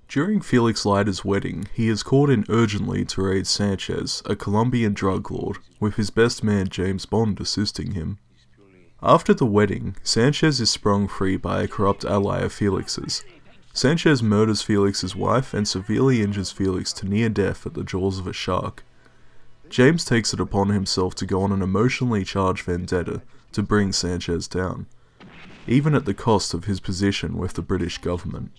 During Felix Leiter's wedding, he is called in urgently to raid Sanchez, a Colombian drug lord, with his best man James Bond assisting him. After the wedding, Sanchez is sprung free by a corrupt ally of Felix's. Sanchez murders Felix's wife and severely injures Felix to near death at the jaws of a shark. James takes it upon himself to go on an emotionally charged vendetta to bring Sanchez down, even at the cost of his position with the British government.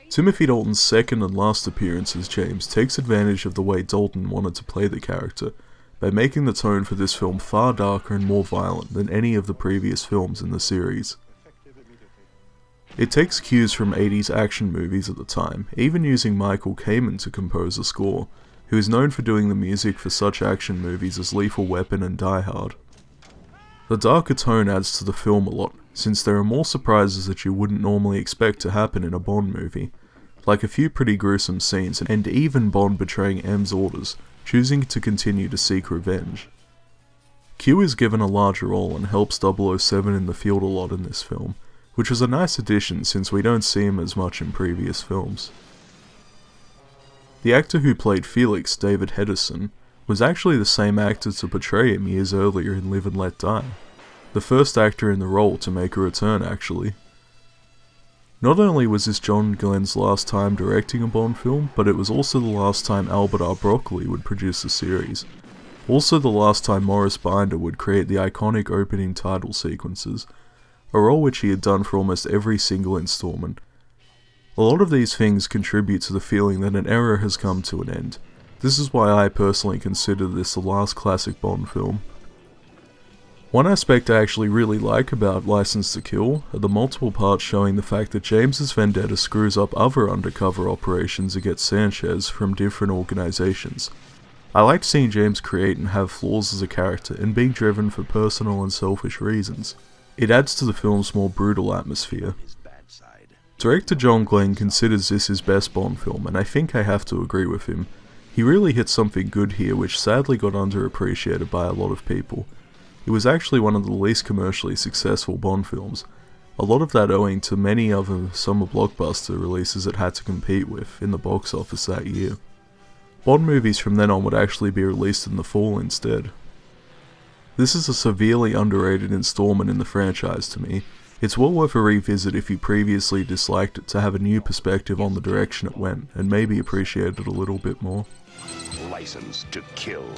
Timothy Dalton's second and last appearance as James takes advantage of the way Dalton wanted to play the character, by making the tone for this film far darker and more violent than any of the previous films in the series. It takes cues from 80s action movies at the time, even using Michael Kamen to compose the score, who is known for doing the music for such action movies as Lethal Weapon and Die Hard. The darker tone adds to the film a lot, since there are more surprises that you wouldn't normally expect to happen in a Bond movie, like a few pretty gruesome scenes and even Bond betraying M's orders, choosing to continue to seek revenge. Q is given a larger role and helps 007 in the field a lot in this film, which was a nice addition since we don't see him as much in previous films. The actor who played Felix, David Hedison, was actually the same actor to portray him years earlier in Live and Let Die, the first actor in the role to make a return actually. Not only was this John Glenn's last time directing a Bond film, but it was also the last time Albert R. Broccoli would produce the series. Also the last time Maurice Binder would create the iconic opening title sequences, a role which he had done for almost every single installment. A lot of these things contribute to the feeling that an era has come to an end. This is why I personally consider this the last classic Bond film. One aspect I actually really like about License to Kill are the multiple parts showing the fact that James's vendetta screws up other undercover operations against Sanchez from different organizations. I liked seeing James create and have flaws as a character and being driven for personal and selfish reasons. It adds to the film's more brutal atmosphere. Director John Glenn considers this his best Bond film, and I think I have to agree with him. He really hit something good here which sadly got underappreciated by a lot of people. It was actually one of the least commercially successful Bond films, a lot of that owing to many other summer blockbuster releases it had to compete with in the box office that year. Bond movies from then on would actually be released in the fall instead. This is a severely underrated installment in the franchise to me. It's well worth a revisit if you previously disliked it to have a new perspective on the direction it went, and maybe appreciate it a little bit more. License to Kill.